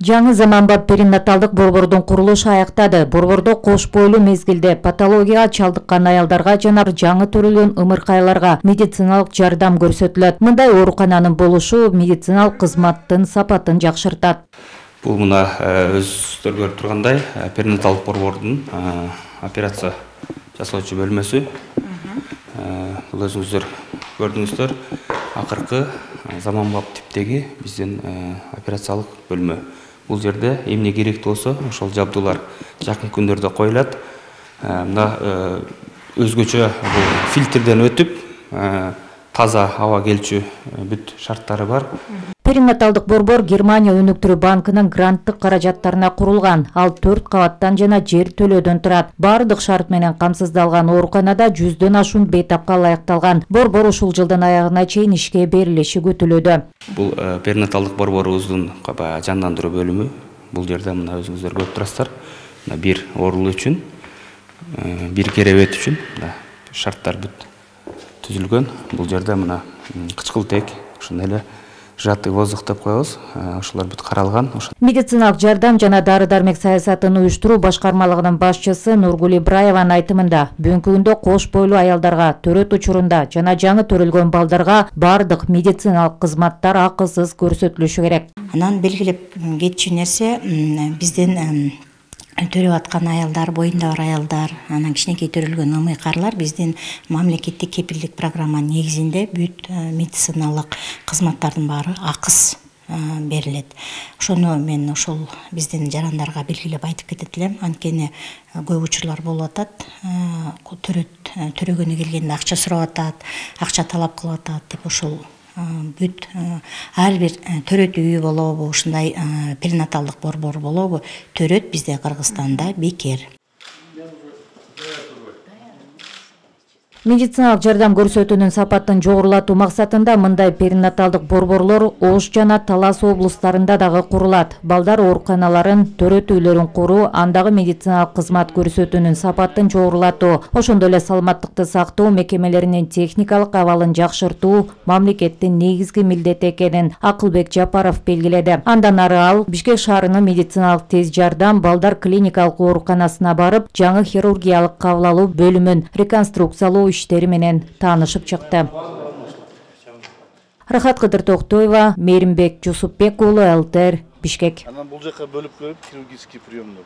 Жаңы заманбап перинаталдык борбордун курулушу аяктады. Борбордо кош бойлуу мезгилде патологияга чалдыккан аялдарга жана жаңы төрөлгөн ымыркайларга медициналык жардам көрсөтүлөт. Мындай оорукананын болушу медициналык кызматтын сапатын жакшыртат. Бул мына өзүңүздөр көрүп тургандай перинаталдык борбордун операция жасоочу бөлмөсү. Бул өзүңүздөр көрдүңүздөр, акыркы заманбап типтеги биздин операциялык бөлмө. Бул жерде эмне керек болсо, ошол жабдуулар жакын күндөрдө коюлат. Мына өзгөчө бул фильтрден өтүп, таза аба келчү бүт шарттары бар. Перинаталдык борбор Германия өнүктүрүү банкынын гранттык каражаттарына курулган. Ал 4 кабаттан жана жер төлөөдөн турат. Бардык шарт менен камсыздалган ооруканада 100дөн ашуун бейтапка ылайыкталган. Борбор ушул жылдын аягына чейин ишке берилиши күтүлүүдө. Бул перинаталдык борборубуздун жандандыруу бөлүмү. Бул жерде мына өзүңүздөр көрүп турасыздар. Мына бир оорулуу үчүн, бир керебет үчүн шарттар бүт түзүлгөн. Бул жерде мына кычкылтек, ошондой эле жатый воздух деп коебуз. Ошолор бүт каралган. Медициналык жардам жана дары-дармек саясатын уюштуруу башкармалыгынын башчысы Нургул Ибраеванын айтымында, бүгүнкү күндө кош бойлуу аялдарга, төрөт учурунда жана жаңы төрөлгөн балдарга бардык медициналык кызматтар акысыз көрсөтүлүшү керек. Анан белгилеп кетчү нерсе биздин төрөп аткан аялдар, боюнда бар аялдар, анан кичинекей төрөлгөн ымыкарлар биздин мамлекеттик кепилдик программа негизинде бүт медициналык кызматтардын баары акысыз берилет. Ошону мен ошол биздин жарандарга белгилеп айтып кетет элем. Анткени көп учурлар болуп атат. Төрөгөнү келгенде акча сурап атат, акча талап кылып атат деп ошол бүт ар бир төрөт үйү болобу, ушундай перинаталдык борбор болобу, төрөт бизде Кыргызстанда бекер. Медициналык жардам көрсөтүүнүн сапатын жогорулатуу максатында мындай перинаталдык борборлор Ош жана Талас облустарында дагы курулат. Балдар ооруканаларын, төрөт үйлөрүн куруу, андагы медициналык кызмат көрсөтүүнүн сапатын жогорулатуу, ошондой эле саламаттыкты сактоо мекемелеринин техникалык абалын жакшыртуу мамлекеттин негизги милдети экенин Акылбек Жапаров белгиледи. Андан ары ал Бишкек шаарынын медициналык тез жардам балдар клиникалык ооруканасына барып, жаңы хирургиялык кабыл алуу бөлүмүн реконструкциялоо иштери менен таанышып чыкты. Рахат Кыдыр Токтоева, Мейримбек Жусупбек уулу, ЛТР, Бишкек. Анан бул жака бөлүп коюп хирургический приемду.